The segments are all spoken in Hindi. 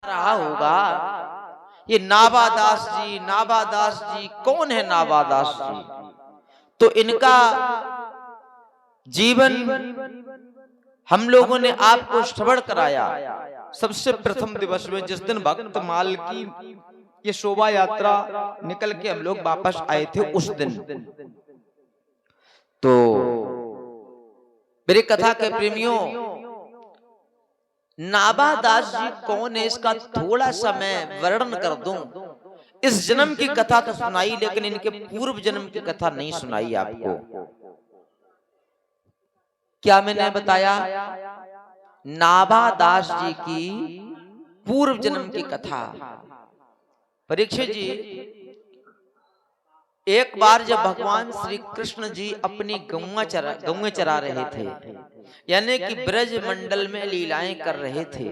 रहा होगा ये नाभादास जी। नाभादास जी कौन है? नाभादास जी तो इनका जीवन हम लोगों ने आपको श्रवण कराया सबसे प्रथम दिवस में, जिस दिन भक्त माल की ये शोभा यात्रा निकल के हम लोग वापस आए थे उस दिन। तो मेरे कथा के प्रेमियों, नाभादास जी कौन है इसका थोड़ा सा मैं वर्णन कर दूं। इस जन्म की कथा तो सुनाई, लेकिन इनके पूर्व जन्म की कथा नहीं सुनाई आपको। क्या मैंने बताया? नाभादास जी की पूर्व जन्म की कथा। परीक्षित जी, एक बार जब भगवान श्री कृष्ण जी अपनी गौएं चरा रहे थे, यानी कि ब्रज मंडल में लीलाएं कर रहे थे,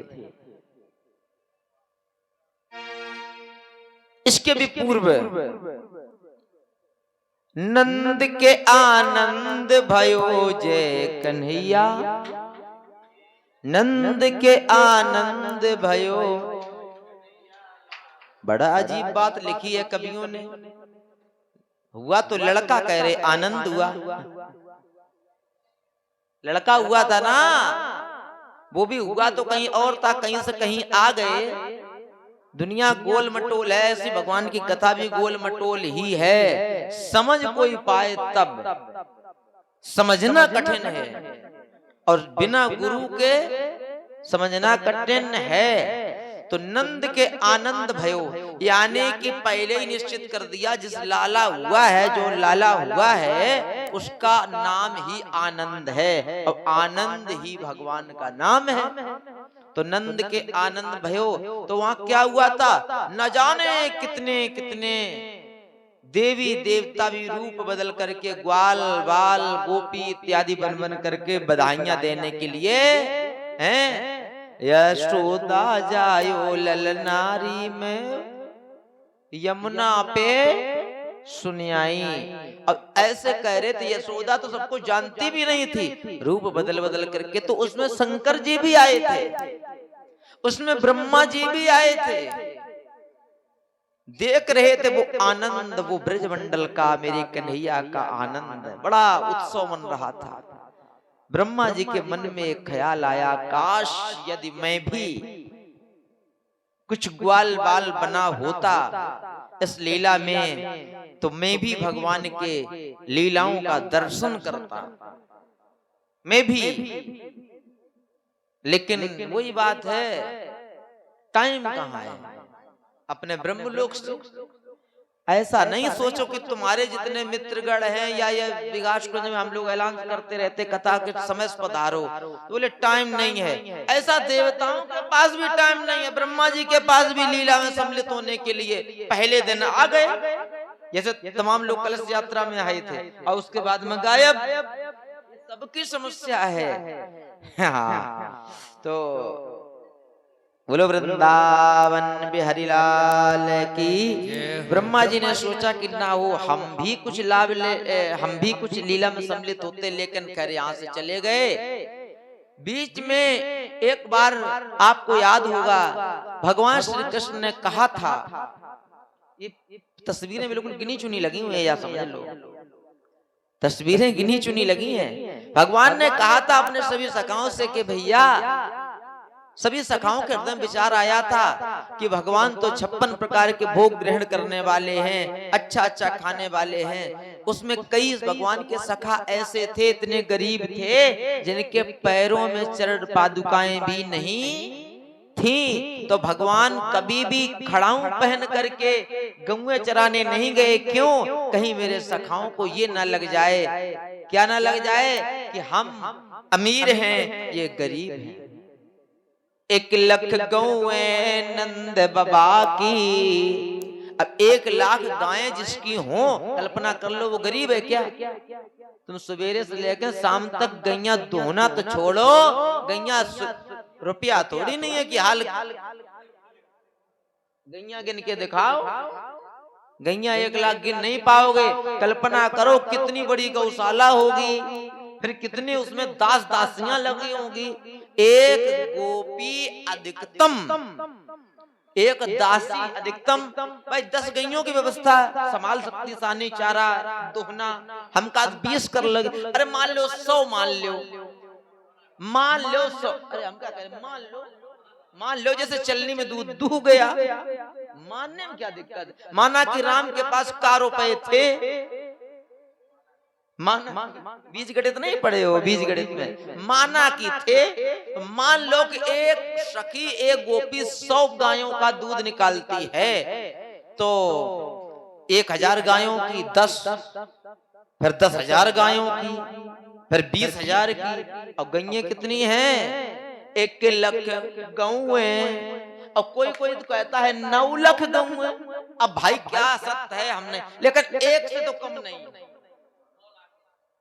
इसके भी पूर्व नंद के आनंद भयो जय कन्हैया, नंद के आनंद भयो। बड़ा अजीब बात लिखी है कवियों ने। हुआ तो लड़का कह रहे आनंद हुआ, लड़का हुआ था ना, वो भी हुआ तो कहीं और था, कहीं से कहीं आ गए। दुनिया गोल मटोल है, ऐसी भगवान की कथा भी गोल मटोल ही है। समझ कोई पाए तब, समझना कठिन है, और बिना गुरु के समझना कठिन है। तो नंद के आनंद भयो, यानी कि पहले ही निश्चित कर दिया जिस लाला हुआ है, जो लाला हुआ है उसका नाम ही आनंद है, और आनंद ही भगवान का नाम है। तो नंद के आनंद भयो, तो वहां क्या हुआ था? न जाने कितने कितने देवी देवता भी रूप बदल करके ग्वाल बाल गोपी इत्यादि बन बन करके बधाइयां देने के लिए हैं। यशोदा जायो ललनारी में यमुना पे सुनियाई। अब ऐसे कह रहे थे, यशोदा तो सबको जानती भी नहीं थी, रूप बदल बदल करके। तो उसमें शंकर जी भी आए थे, उसमें ब्रह्मा जी भी आए थे, देख रहे थे वो आनंद, वो ब्रज मंडल का, मेरे कन्हैया का आनंद। बड़ा उत्सव मन रहा था। ब्रह्मा जी के मन में एक ख्याल आया, काश यदि मैं भी कुछ ग्वाल बाल बना होता इस लीला में, तो मैं भी भगवान के लीलाओं का दर्शन करता, मैं भी। लेकिन वही बात है, टाइम कहाँ है अपने ब्रह्मलोक से। ऐसा नहीं सोचो कि तुम्हारे जितने मित्रगण हैं या ये विकास कुंज में हम लोग ऐलान करते रहते कथा के समय पधारो, तो बोले टाइम नहीं है। ऐसा देवताओं के पास भी टाइम नहीं है, ब्रह्मा जी के पास भी लीला में सम्मिलित होने के लिए पहले दिन आ गए। जैसे तमाम लोग कलश यात्रा में आए थे और उसके बाद में गायब, सबकी समस्या है। हाँ, तो बोलो वृंदावन बिहारी लाल की। ब्रह्मा जी ने सोचा कि ना हो, हम भी कुछ लाभ ले, हम भी कुछ लीला में सम्मिलित होते, लेकिन खैर यहाँ से चले गए। बीच में एक बार आपको याद होगा भगवान श्री कृष्ण ने कहा था, ये तस्वीरें बिल्कुल गिनी चुनी लगी हुई है, या समझ लो तस्वीरें गिनी चुनी लगी हैं। भगवान ने कहा था अपने सभी सखाओं से कि भैया, सभी सखाओं के हृदय में विचार आया था कि भगवान तो 56 प्रकार के भोग ग्रहण करने वाले हैं, अच्छा अच्छा खाने वाले हैं। उसमें कई भगवान के सखा ऐसे थे, इतने गरीब थे, जिनके पैरों में चरण पादुकाएं भी नहीं थी। तो भगवान कभी भी खड़ाऊं पहन करके गौएं चराने नहीं गए। क्यों? कहीं मेरे सखाओं को ये ना लग जाए, क्या ना लग जाए कि हम अमीर हैं, ये गरीब हैं। 1 लाख गौएं नंद बाबा की। अब 1 लाख गायें जिसकी हो, कल्पना कर लो वो गरीब है क्या? तुम सवेरे से लेकर शाम तक गैया धोना तो छोड़ो, गैया रुपया थोड़ी नहीं है कि हाल गैया गिन के दिखाओ। गैया 1 लाख गिन नहीं पाओगे। कल्पना करो कितनी बड़ी गौशाला होगी, फिर कितनी उसमें दास दासियां लगी होंगी। एक गोपी अधिकतम एक दासी अधिकतम भाई 10 गैयों की व्यवस्था संभाल सकती, सानी चारा दोहना, हम का 20 कर लगे, अरे मान लो 100, मान लो 100, अरे हम क्या करें, मान लो जैसे चलनी में दूध दूह गया, मानने में क्या दिक्कत है। माना कि राम के पास का रुपए थे, माना बीज गणित नहीं पढ़े हो, बीज गणित में माना कि थे, तो मान लो कि एक सखी एक गोपी 100 गायों का दूध निकालती है, तो 1000 गायों की 10, फिर 10,000 गायों की, फिर 20,000 की, और गैयें कितनी हैं, 1 लाख गऊ है, और कोई कोई तो कहता है 9 लाख गऊ है। अब भाई क्या सत्य है हमने, लेकिन एक से तो कम नहीं,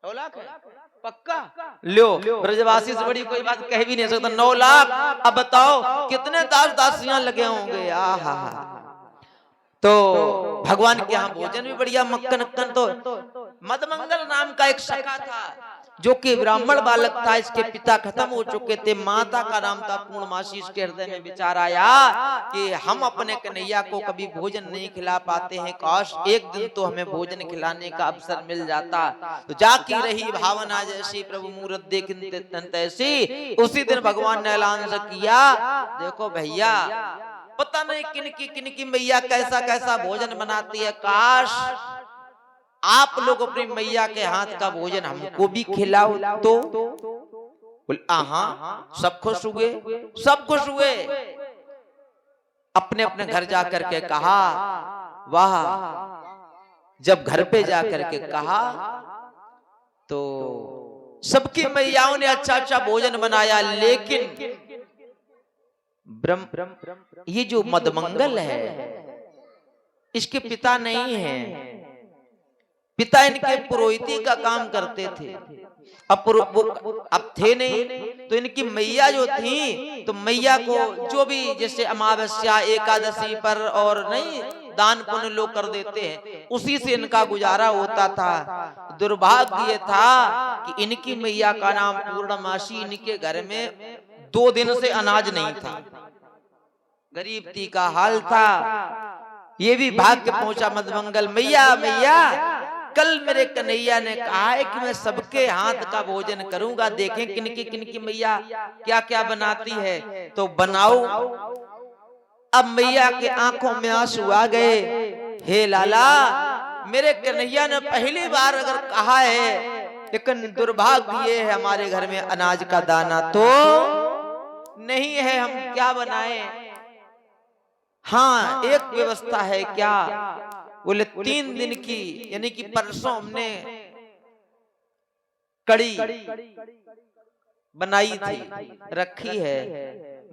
9 लाख है पक्का। लो ब्रजवासी से बड़ी कोई बात कह भी नहीं सकता, 9 लाख। अब बताओ कितने दास दासियां लगे होंगे, आहा। तो भगवान के यहाँ भोजन भी बढ़िया, मक्खन अक्कन। तो मदमंगल नाम का एक सखा था जो कि ब्राह्मण बालक था, इसके पिता खत्म हो चुके थे, माता का नाम था पूर्णमासी। इसके हृदय में विचार आया कि हम अपने कन्हैया को कभी भोजन नहीं खिला पाते हैं, काश एक दिन तो हमें भोजन खिलाने का अवसर मिल जाता। तो जाकी रही भावना जैसी, प्रभु मूरत देखिन तैसी। उसी दिन भगवान ने ऐलान किया, देखो भैया पता नहीं किन की मैया कैसा कैसा भोजन बनाती है, काश आप लोग अपनी मैया के हाथ का भोजन हमको भी खिलाओ। तो बोले हाँ, सब खुश हुए, सब खुश हुए। अपने अपने घर जाकर के कहा, वाह। जब घर पे जाकर के कहा तो सबकी मैयाओं ने अच्छा अच्छा भोजन बनाया, लेकिन ये जो मदमंगल है इसके पिता नहीं है। पिता इनके पुरोहिती का काम करते थे, अब थे नहीं, तो इनकी मैया जो थी, तो मैया को जो भी जैसे अमावस्या एकादशी पर और नहीं दान पुण्य लोग कर देते हैं, उसी से इनका गुजारा होता था। दुर्भाग्य ये था कि इनकी मैया का नाम पूर्णमासी, इनके घर में 2 दिन से अनाज नहीं था, गरीबती का हाल था। ये भी भाग के पहुंचा मदमंगल, मैया मैया कल मेरे कन्हैया ने कहा है कि मैं सबके हाथ का भोजन करूंगा, देखें किनकी मैया क्या क्या बनाती है, तो बनाओ। अब मैया के आंखों में आंसू आ गए, हे लाला मेरे कन्हैया ने पहली बार अगर कहा है, लेकिन दुर्भाग्य ये है हमारे घर में अनाज का दाना तो नहीं है, हम क्या बनाएं। हाँ एक व्यवस्था है, क्या बोले 3 दिन की, यानी कि परसों हमने कड़ी बनाई थी रखी है,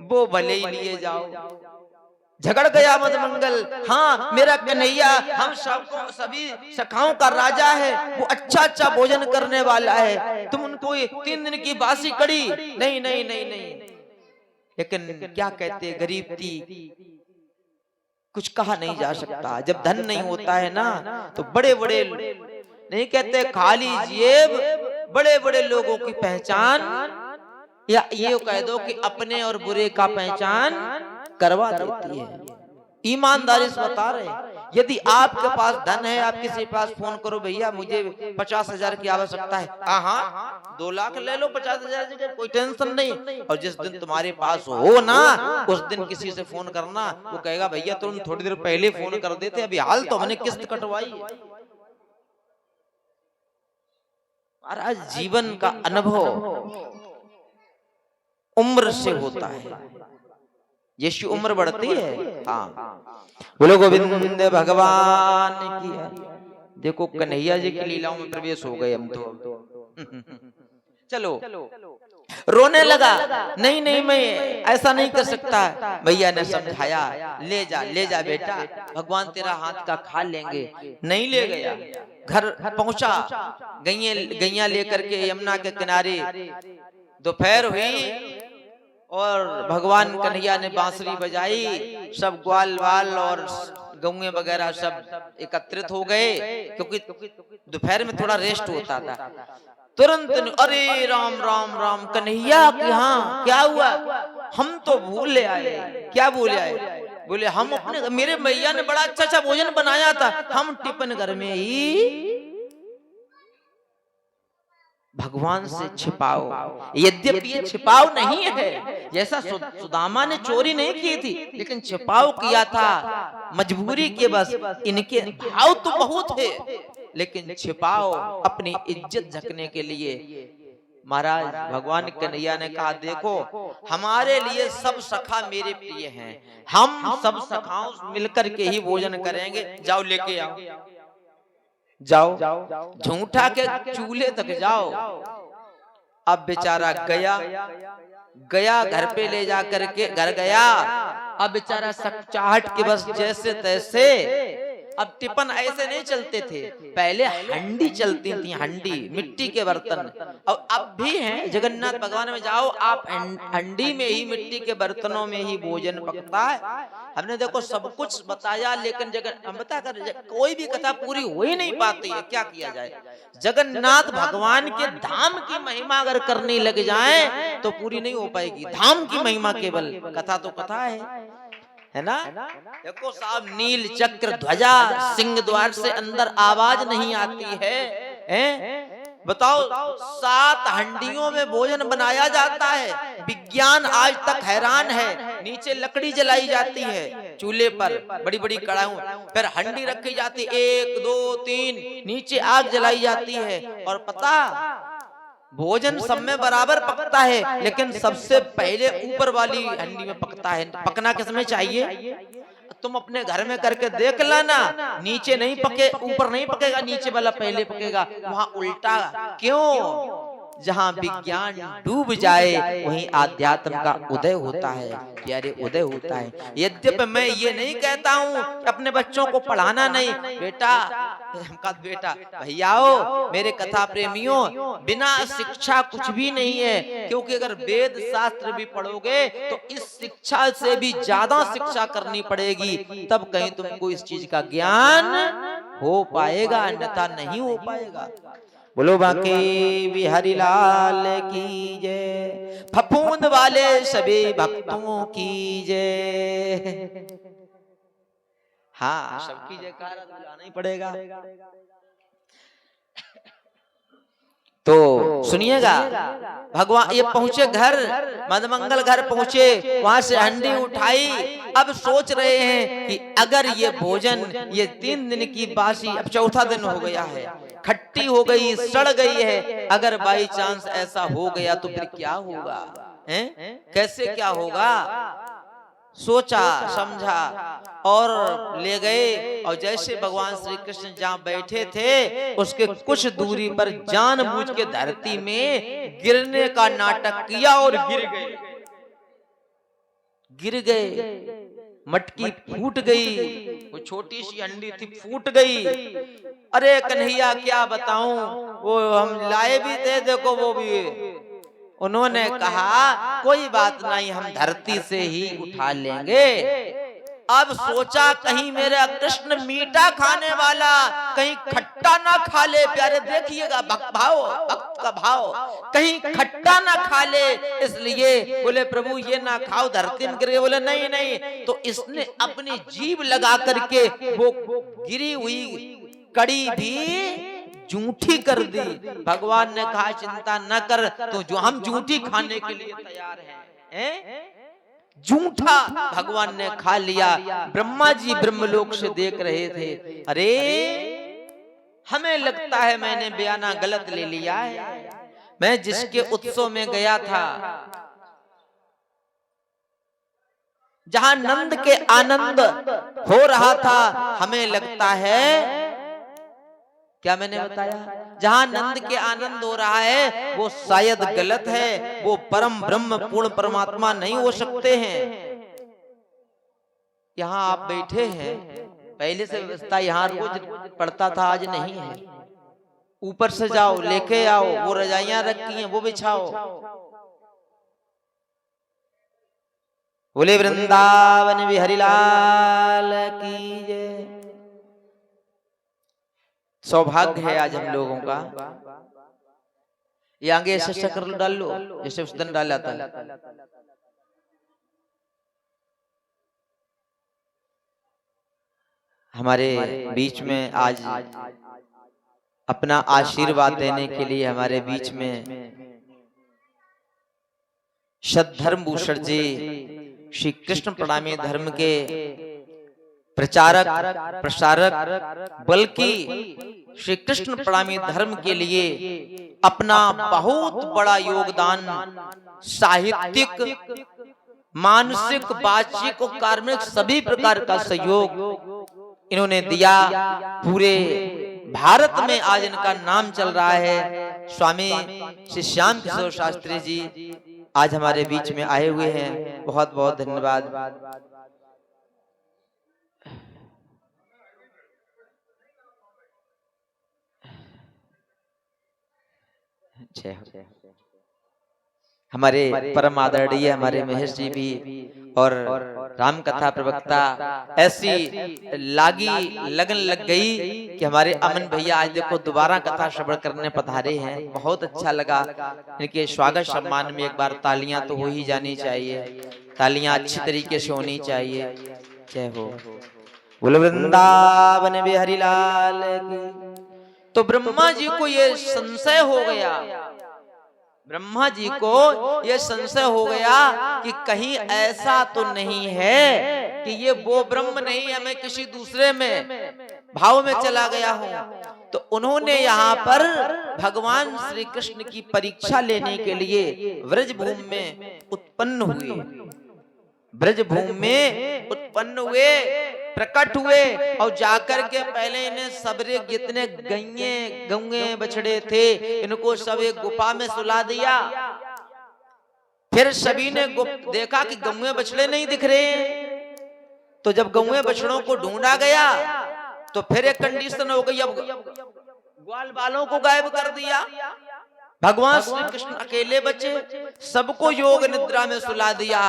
वो भले ही लिए जाओ। झगड़ गया मदमंगल, हाँ मेरा कन्हैया हम सबको सभी सखाओं का राजा है, वो अच्छा अच्छा भोजन करने वाला है, तुम उनको 3 दिन की बासी कड़ी नहीं नहीं नहीं नहीं। लेकिन क्या कहते गरीब थी, कुछ कहा नहीं जा सकता। जब धन नहीं होता है ना, तो बड़े बड़े नहीं कहते खाली जेब, बड़े बड़े लोगों की पहचान, या ये कह दो कि अपने और बुरे का पहचान करवा देती है। ईमानदारी से बता रहे हैं, यदि आपके पास धन है, आप किसी के पास फोन करो, भैया मुझे 50,000 की आवश्यकता है, हाँ 2 लाख ले लो, 50,000 की कोई टेंशन नहीं। और जिस दिन तुम्हारे पास हो ना, उस दिन किसी से फोन करना, वो कहेगा भैया तुम थोड़ी देर पहले फोन कर देते, अभी हाल तो हमने किस्त कटवाई। महाराज जीवन का अनुभव उम्र से होता है, यीशु उम्र बढ़ती है। हाँ बोलो गोविंद भगवान की है। देखो कन्हैया जी की लीलाओं में प्रवेश हो गए हम तो। चलो रोने लगा, नहीं नहीं मैं ऐसा नहीं कर सकता। भैया ने समझाया, ले जा बेटा, भगवान तेरा हाथ का खा लेंगे। नहीं ले गया, घर पहुंचा, गैया लेकर के यमुना के किनारे। दोपहर हुई और भगवान कन्हैया ने बांसुरी बजाई, सब ग्वाल वाल और गौएं वगैरह सब एकत्रित हो गए, क्योंकि दोपहर में थोड़ा रेस्ट होता था। तुरंत अरे राम राम राम कन्हैया कि हाँ क्या हुआ, हम तो भूल आए। क्या भूल आए? बोले हम अपने, मेरे मैया ने बड़ा अच्छा अच्छा भोजन बनाया था, हम टिफिन घर में ही भगवान से छिपाओ। यद्यपि ये छिपाव नहीं है, जैसा सुदामा ने चोरी नहीं की थी, लेकिन छिपाव किया था मजबूरी के बस। इनके भाव तो बहुत है, लेकिन छिपाओ अपनी इज्जत झकने के लिए। महाराज भगवान कन्हैया ने कहा, देखो हमारे लिए सब सखा मेरे प्रिय हैं, हम सब सखाओं मिलकर के ही भोजन करेंगे, जाओ लेके आओ, जाओ झूठा के चूल्हे तक जाओ। अब बेचारा गया घर पे ले जा करके घर गया। अब बेचारा चाहट के बस जैसे तैसे, अब टिफिन ऐसे नहीं चलते थे, पहले हंडी चलती थी, हंडी मिट्टी के बर्तन। और अब भी हैं, जगन्नाथ भगवान में जाओ आप, हंडी में ही मिट्टी के बर्तनों में ही भोजन पकता है। हमने देखो सब कुछ बताया, लेकिन हम बता कर कोई भी कथा पूरी हो ही नहीं पाती है, क्या किया जाए। जगन्नाथ भगवान के धाम की महिमा अगर करने लग जाए तो पूरी नहीं हो पाएगी। धाम की महिमा केवल, कथा तो कथा है ना। देखो साहब, नील चक्र ध्वजा सिंह द्वार से अंदर आवाज नहीं आती है? बताओ 7 हंडियों में भोजन बनाया जाता है। विज्ञान आज तक हैरान है। नीचे लकड़ी जलाई जाती है चूल्हे पर, बड़ी बड़ी कड़ाहियों, फिर हंडी रखी जाती, 1 2 3, नीचे आग जलाई जाती है। और पता, भोजन सब में बराबर पकता है, लेकिन सबसे पहले ऊपर वाली हंडी में पकता है। पकना किसमें चाहिए? तुम अपने घर में करके देख लेना, नीचे नहीं पके, ऊपर नहीं पकेगा, नीचे वाला पहले पकेगा। वहां उल्टा क्यों? जहां विज्ञान डूब जाए वहीं आध्यात्म का उदय होता है, प्यारे उदय होता है। यद्यपि मैं ये नहीं कहता हूं कि अपने बच्चों को पढ़ाना नहीं, बेटा भैयाओ, मेरे कथा प्रेमियों, बिना शिक्षा कुछ भी नहीं है। क्योंकि अगर वेद शास्त्र भी पढ़ोगे तो इस शिक्षा से भी ज्यादा शिक्षा करनी पड़ेगी, तब कहीं तुमको इस चीज का ज्ञान हो पाएगा, अन्यथा नहीं हो पाएगा। बोलो बाकी बिहारी लाल की जय, फफूंद वाले सभी भक्तों की जय। हाँ, सबकी जयकारा बुलाना ही पड़ेगा। तो सुनिएगा, भगवान ये पहुंचे घर, मदमंगल घर पहुंचे, वहां से हंडी उठाई। अब सोच रहे हैं कि अगर ये भोजन, ये 3 दिन की बासी, अब 4था दिन हो गया है, खट्टी हो गई, सड़ गई है, अगर बाई चांस ऐसा हो गया तो फिर क्या होगा? हैं? कैसे क्या होगा? सोचा समझा और ले गए। और जैसे भगवान श्री कृष्ण जहाँ बैठे थे उसके कुछ दूरी पर जानबूझ के धरती में गिरने का नाटक किया और गिर गए। मटकी फूट गई, वो छोटी सी हंडी थी, फूट गई। अरे कन्हैया क्या बताऊं, वो हम लाए भी थे, देखो वो भी। उन्होंने कहा कोई बात नहीं, हम धरती से ही उठा लेंगे। अब सोचा कहीं मेरा कृष्ण मीठा खाने वाला कहीं खट्टा ना खा ले। प्यारे देखिएगा भक्त का भाव, कहीं खट्टा ना खा ले, इसलिए बोले प्रभु ये ना खाओ, धरती में गिर गए। बोले नहीं नहीं, तो इसने अपनी जीभ लगा करके वो गिरी हुई कड़ी भी जूठी कर दी। भगवान ने कहा चिंता न कर, तो जो हम जूठी खाने के लिए तैयार हैं। जूठा भगवान ने खा लिया। ब्रह्मा जी ब्रह्मलोक से देख रहे थे, अरे हमें लगता है मैंने बयाना गलत ले लिया है। मैं जिसके उत्सव में गया था, जहां नंद के आनंद हो रहा था, हमें लगता है, क्या मैंने बताया, जहां नंद के आनंद हो रहा है वो शायद गलत है, वो परम ब्रह्म पूर्ण परमात्मा नहीं हो सकते हैं। यहाँ आप बैठे हैं, पहले से व्यवस्था यहाँ रोज पड़ता था, आज नहीं है। ऊपर से जाओ लेके आओ, वो रजाइयां रखी हैं वो बिछाओ। बोले वृंदावन बिहारी लाल की जय। सौभाग्य है आज हम लोगों का। ये आगे ऐसे चक्र डाल लो जैसे उस दिन डाला था। हमारे बीच में आज अपना आशीर्वाद देने के लिए हमारे बीच में सद्धर्म भूषण जी, श्री कृष्ण प्रणामी धर्म के प्रचारक प्रसारक, बल्कि श्री कृष्ण प्रणामी धर्म के लिए अपना बहुत बड़ा योगदान साहित्यिक, मानसिक, वाचिक और कार्मिक सभी प्रकार का सहयोग इन्होंने दिया। पूरे भारत में आज इनका नाम चल रहा है। स्वामी श्री श्याम किशोर शास्त्री जी आज हमारे बीच में आए हुए हैं, बहुत बहुत धन्यवाद। हमारे परम आदरणीय हमारे महेश जी भी और राम कथा प्रवक्ता ऐसी लगन लग गई कि हमारे अमन भैया आज देखो दोबारा कथा श्रवण करने पधारे हैं। बहुत अच्छा लगा। इनके स्वागत सम्मान में एक बार तालियां तो हो ही जानी चाहिए, तालियां अच्छी तरीके से होनी चाहिए। जय हो। बोलो वृंदावन बिहारी लाल की। तो ब्रह्मा जी को ये संशय हो गया, ब्रह्मा जी को ये संशय हो गया कि कहीं ऐसा तो नहीं है कि ये वो ब्रह्म नहीं है, मैं किसी दूसरे में भाव में चला गया हूं। तो उन्होंने यहाँ पर भगवान श्री कृष्ण की परीक्षा लेने के लिए व्रजभूमि में उत्पन्न हुए, ब्रजभूमि में उत्पन्न हुए, प्रकट हुए और जाकर के पहले इन्हें सबरे जितने गौए बछड़े थे इनको सब एक गुफा में सुला दिया। फिर सभी ने देखा कि गौए बछड़े नहीं दिख रहे हैं। तो जब गौए बछड़ों को ढूंढा गया तो फिर एक कंडीशन हो गई, अब ग्वाल बालों को गायब कर दिया। भगवान श्री कृष्ण अकेले बचे, सबको योग निद्रा में सुला दिया।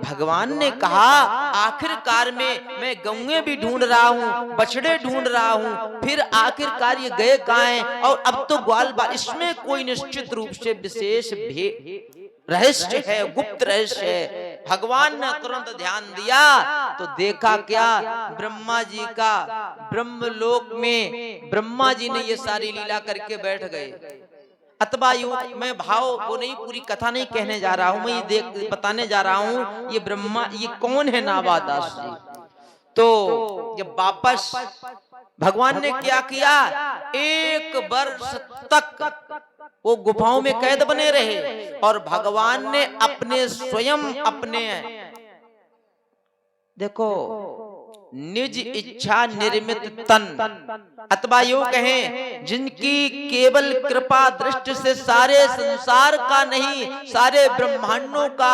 भगवान ने कहा आखिरकार में मैं गौएं भी ढूंढ रहा हूँ, बछड़े ढूंढ रहा हूँ, फिर आखिरकार ये गए कहाँ हैं? और अब तो ग्वाल बाल, इसमें कोई निश्चित रूप से विशेष रहस्य है, गुप्त रहस्य है। भगवान ने तुरंत ध्यान दिया तो देखा क्या, ब्रह्मा जी का ब्रह्मलोक में ब्रह्मा जी ने ये सारी लीला करके बैठ गए। अथवा यूं मैं भाव को नहीं, पूरी कथा नहीं कहने जा रहा हूं, मैं ये बताने जा रहा हूं ये ब्रह्मा ये कौन है नावादास जी। तो जब वापस भगवान ने क्या किया, 1 वर्ष तक वो गुफाओं में कैद बने रहे और भगवान ने अपने स्वयं अपने देखो निज इच्छा निर्मित तन, अथवा यूं कहें जिनकी केवल कृपा दृष्टि से सारे संसार का नहीं सारे ब्रह्मांडों का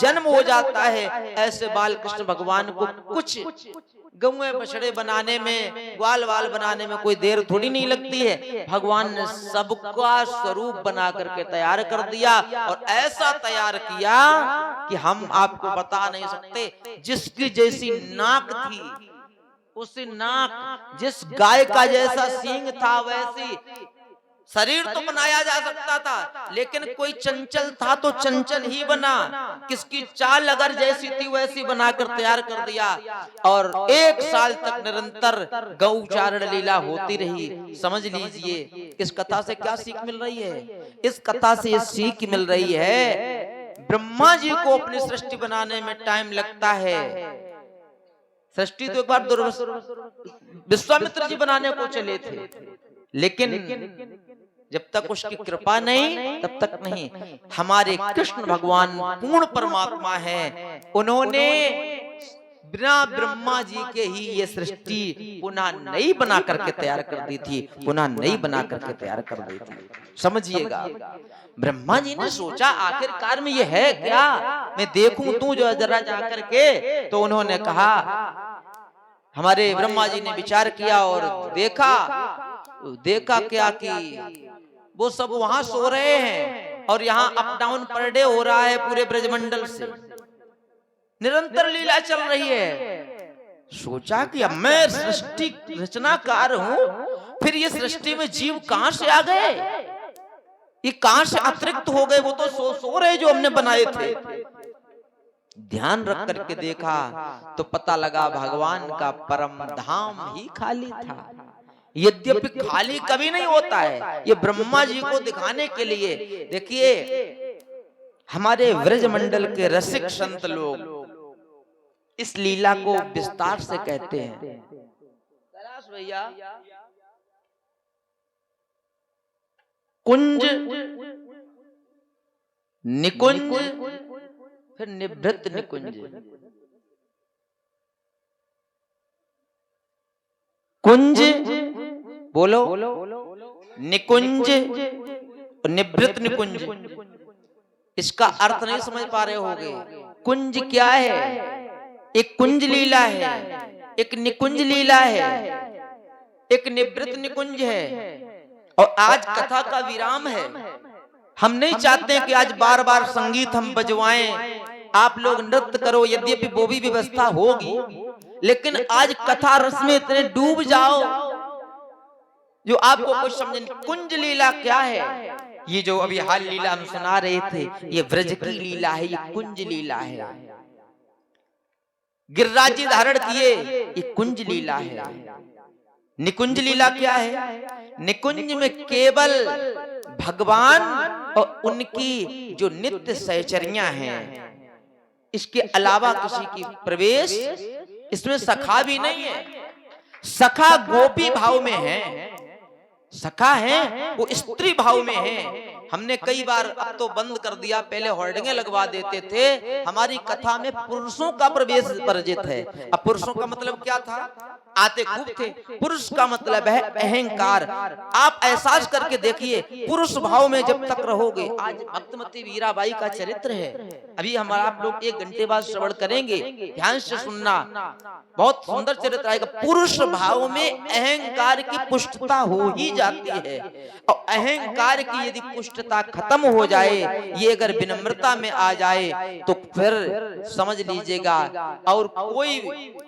जन्म हो जाता है, ऐसे बाल कृष्ण भगवान को कुछ गौए बछड़े बनाने में, ग्वाल वाल बनाने में कोई देर थोड़ी नहीं लगती है। भगवान ने सबका स्वरूप बना करके तैयार कर दिया और ऐसा तैयार किया कि हम आपको बता नहीं सकते। जिसकी जैसी नाक थी उसी नाक, जिस गाय का जैसा सींग था वैसी शरीर तो बनाया जा सकता था, लेकिन कोई चंचल था तो चंचल ही बना, किसकी चाल अगर जैसी थी वैसी बनाकर तैयार कर दिया। और 1 साल तक निरंतर गौचारण लीला होती रही। समझ लीजिए इस कथा से क्या सीख मिल रही है। इस कथा से ये सीख मिल रही है, ब्रह्मा जी को अपनी सृष्टि बनाने में टाइम लगता है। सृष्टि तो एक बार विश्वामित्र जी बनाने को चले थे, लेकिन जब तक उसकी कृपा नहीं तब तक नहीं। हमारे कृष्ण भगवान पूर्ण परमात्मा है, उन्होंने बिना ब्रह्मा जी के ही ये सृष्टि पुनः नई बना करके तैयार कर दी थी, पुनः नई बना करके तैयार कर दी थी। समझिएगा, ब्रह्मा जी ने सोचा आखिरकार में ये है क्या, मैं देखूं तू जो जरा जाकर के। तो उन्होंने कहा, हमारे ब्रह्मा जी ने विचार किया और देखा क्या कि वो सब वहां सो रहे हैं और यहाँ अप डाउन पर डे हो रहा है पूरे ब्रजमंडल से, निरंतर लीला चल रही है। सोचा कि अब मैं सृष्टि रचनाकार हूं, फिर ये सृष्टि में जीव कहां से आ गए, ये कहां से अतिरिक्त हो गए, वो तो सो रहे जो हमने बनाए थे। ध्यान रख करके देखा तो पता लगा भगवान का परम धाम ही खाली था। यद्यपि खाली कभी नहीं होता है, ये ब्रह्मा जी को दिखाने के लिए। देखिए हमारे व्रज मंडल के रसिक संत लोग इस लीला को विस्तार से कहते हैं। भैया कुंज, निकुंज, फिर निभृत निकुंज। कुंज बोलो, निकुंज, निभृत निकुंज। इसका अर्थ नहीं समझ पा रहे होगे। कुंज क्या है? एक कुंज लीला है, एक निकुंज लीला है, एक निभृत निकुंज है। और आज कथा का विराम है। हम नहीं चाहते कि आज बार बार संगीत हम बजवाएं, आप लोग नृत्य करो, यद्यपि वो भी व्यवस्था होगी, लेकिन आज कथा रस में इतने डूब जाओ जो आपको कुछ समझ नहीं। कुंज लीला क्या है? ये जो अभी हाल लीला हम सुना रहे थे, ये व्रज की लीला है, ये कुंज लीला है। गिरिराज जी धारण किए, ये कुंज लीला है। निकुंज लीला क्या है? निकुंज में केवल भगवान और उनकी जो नित्य सहचर्या हैं, इसके अलावा किसी की प्रवेश इसमें सखा भी नहीं है। सखा गोपी भाव में है, सखा है वो स्त्री भाव में है। हमने कई बार, अब तो बंद कर दिया, पहले होर्डिंगें लगवा देते थे। हमारी कथा में पुरुषों का प्रवेश वर्जित है। अब पुरुषों का मतलब क्या था? आते खूब थे। पुरुष का मतलब है अहंकार। आप एहसास करके देखिए, पुरुष भाव में जब तक रहोगे। आज भक्तमती वीराबाई का चरित्र है, अभी हमारा आप लोग 1 घंटे बाद श्रवण करेंगे, ध्यान से सुनना, बहुत सुंदर चरित्र आएगा। पुरुष भाव में अहंकार की पुष्टता हो ही जाती है, और अहंकार की यदि पुष्टता खत्म हो जाए, ये अगर विनम्रता में आ जाए, तो फिर समझ लीजिएगा, और कोई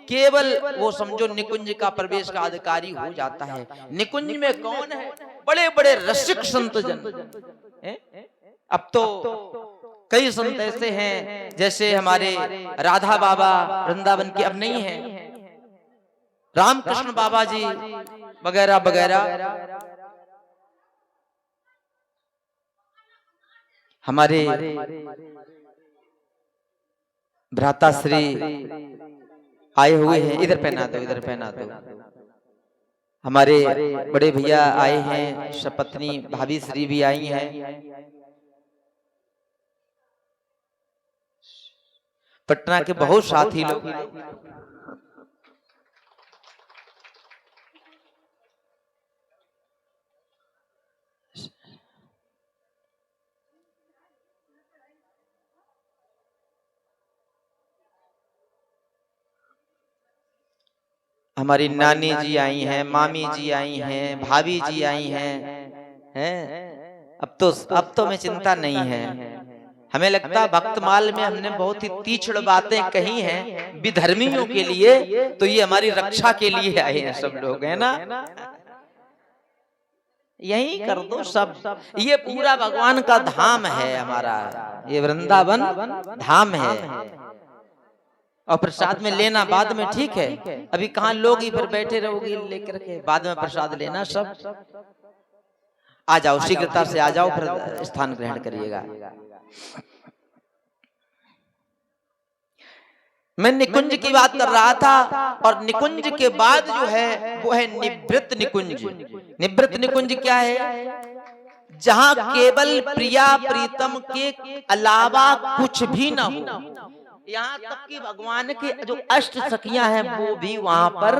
केवल वो समझो निकुंज का प्रवेश का अधिकारी हो जाता है। निकुंज में कौन है? बड़े बड़े रसिक संत जन। अब तो कई संत ऐसे हैं, जैसे हमारे राधा बाबा वृंदावन के अब नहीं है, रामकृष्ण बाबा जी वगैरह वगैरह। हमारे भ्राताश्री आए हुए हैं, इधर पहना दो, इधर पहना दो। हमारे बड़े भैया आए हैं, सपत्नी भाभी श्री भी आई हैं। पटना के बहुत साथी लोग। हमारी नानी जी आई हैं, मामी जी आई हैं, भाभी जी आई हैं। अब तो में चिंता नहीं है। हमें लगता है भक्तमाल में हमने बहुत ही तीक्ष्ण बातें कही हैं विधर्मियों के लिए, तो ये हमारी रक्षा के लिए आए हैं सब लोग, है ना? यही कर दो सब। ये पूरा भगवान का धाम है हमारा, ये वृंदावन धाम है। और प्रसाद में लेना बाद में, ठीक है? अभी कहाँ लोग ही फिर बैठे रहोगे लेकर के, बाद में प्रसाद लेना सब। आ जाओ, शीघ्रता से आ जाओ, फिर स्थान ग्रहण करिएगा। मैं निकुंज की बात कर रहा था, और निकुंज के बाद जो है वो है निभृत निकुंज। निभृत निकुंज क्या है? जहां केवल प्रिया प्रीतम के अलावा कुछ भी ना हो। यहाँ तक कि भगवान की जो अष्ट सखियां हैं वो भी वहां पर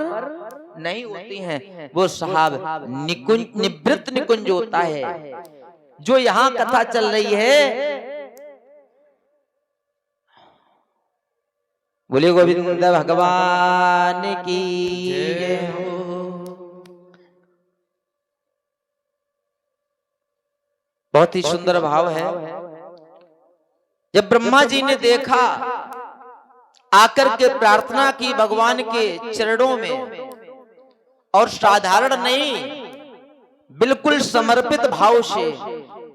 नहीं होती हैं। वो साहब निकुंज, निभृत निकुंज होता है। जो यहाँ कथा चल रही है, बोले गोविंद भगवान की जय हो। बहुत ही सुंदर भाव है। जब ब्रह्मा जी ने देखा, आकर के प्रार्थना की भगवान के चरणों में, और साधारण नहीं, बिल्कुल समर्पित भाव से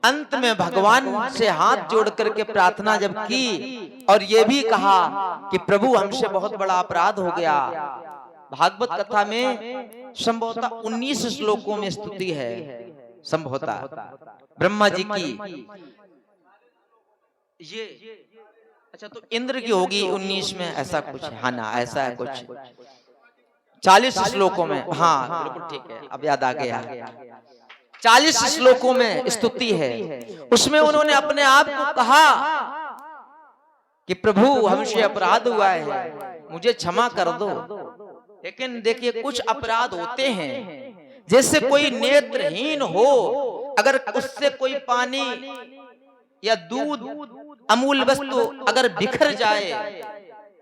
अंत में भगवान से हाथ जोड़ करके प्रार्थना जब की और ये भी कहा कि प्रभु हमसे बहुत बड़ा अपराध हो गया। भागवत कथा में संभवतः 19 श्लोकों में स्तुति है संभवतः ब्रह्मा जी की। ये अच्छा तो इंद्र की होगी 19 में, ऐसा कुछ है। हाँ ना, ऐसा है कुछ 40 श्लोकों में। हाँ बिल्कुल ठीक है, अब याद आ गया। 40 श्लोकों में स्तुति है, उसमें उन्होंने अपने आप को कहा कि प्रभु हमसे अपराध हुआ है, मुझे क्षमा कर दो। लेकिन देखिए कुछ अपराध होते हैं, जैसे कोई नेत्रहीन हो, अगर उससे कोई पानी या दूध अमूल वस्तु अगर बिखर जाए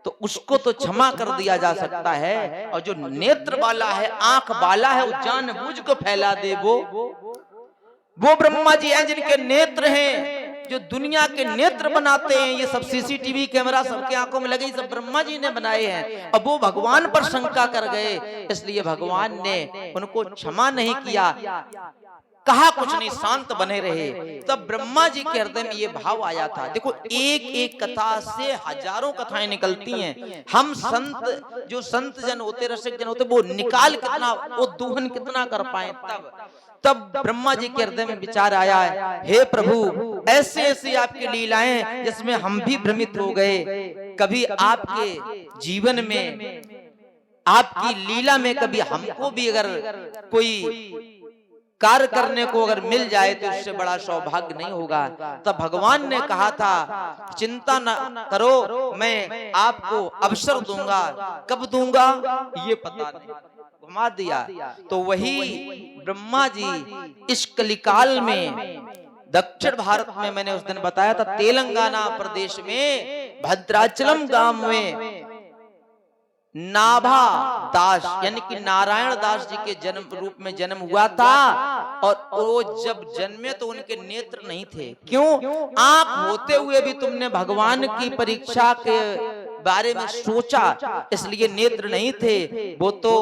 तो उसको तो क्षमा कर दिया जा सकता है, और जो नेत्र वाला है, आंख वाला है, वो जानबूझ को फैला दे, वो ब्रह्मा जी हैं जिनके नेत्र हैं, जो दुनिया के नेत्र बनाते हैं। ये सब सीसीटीवी कैमरा सबके आंखों में लगे, सब ब्रह्मा जी ने बनाए हैं। अब वो भगवान पर शंका कर गए, इसलिए भगवान ने उनको क्षमा नहीं किया, कहा कुछ नहीं, शांत बने रहे। तब ब्रह्मा जी के हृदय में ये भाव आया था। देखो एक एक कथा से हजारों कथाएं निकलती हैं। हम संत, जो संत जन होते, रसिक जन होते, वो निकाल कितना, वो दोहन कितना कर पाए। तब ब्रह्मा जी के हृदय में विचार आया है, हे प्रभु ऐसे ऐसे आपकी लीलाएं जिसमें हम भी भ्रमित हो गए। कभी आपके जीवन में, आपकी लीला में कभी हमको भी अगर कोई कार्य करने को अगर मिल जाए तो इससे बड़ा सौभाग्य नहीं होगा। तब भगवान ने कहा था, चिंता न करो, मैं आपको अवसर दूंगा। कब दूंगा ये पता नहीं, घुमा दिया। तो वही ब्रह्मा जी इस कलिकाल में दक्षिण भारत में, मैंने उस दिन बताया था, तेलंगाना प्रदेश में भद्राचलम गांव में नाभा दास यानी कि नारायण दास जी के जन्म रूप में जन्म हुआ था। और वो जब जन्मे तो उनके नेत्र नहीं थे। क्यों? आंख होते हुए भी तुमने भगवान की परीक्षा के बारे में सोचा, इसलिए नेत्र नहीं थे। वो तो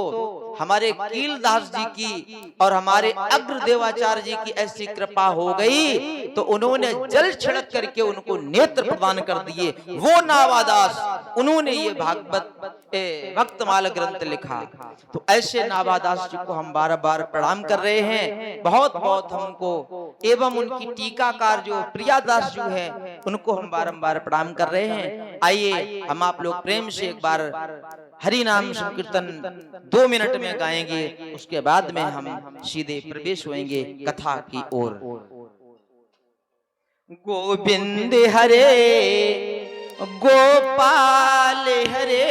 हमारे कीलदास जी की और हमारे अग्रदेवाचार्य जी की ऐसी कृपा हो गई तो उन्होंने जल छिड़क करके उनको नेत्र प्रदान कर दिए। वो नाभादास, उन्होंने ये भागवत भक्तमाल ग्रंथ लिखा। तो ऐसे नाभादास जी को हम बार बार प्रणाम कर रहे हैं। बहुत बहुत हमको एवं उनकी टीकाकार जो प्रियादास जी हैं उनको हम बारंबार प्रणाम कर रहे हैं। आइए हम आप लोग प्रेम से एक बार हरि नाम संकीर्तन 2 मिनट में गाएंगे, उसके बाद में हम सीधे प्रवेश होंगे कथा की ओर। गोविंद हरे गोपाल हरे,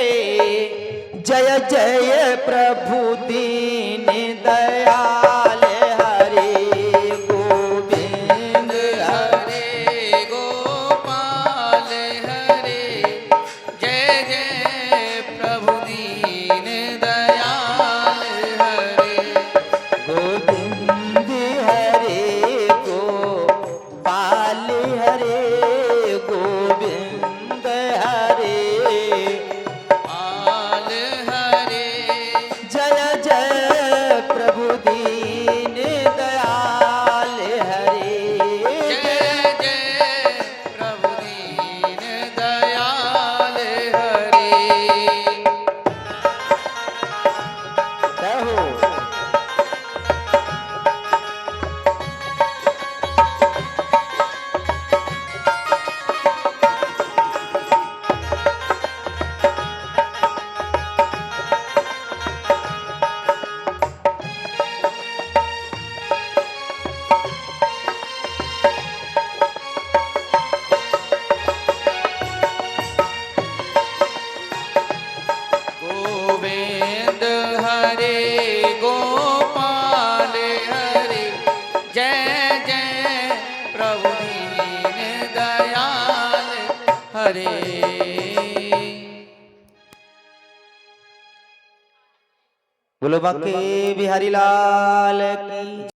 जय जय प्रभु दीन दयाल हरे। गोविंद हरे गोपाल हरे, जय जय प्रभु दीन दयाल हरे। गोविंद हरे गोपाल हरे, गोविंद हरे पाल हरे, जय जय प्रभु दीन दयाल हरे। जय जय प्रभु दीन दयाल हरे। जय हो। गोविंद हरे गोपाल हरे, जय जय प्रभु दीन दयाल हरे। बोलो बांके बिहारी लाल की।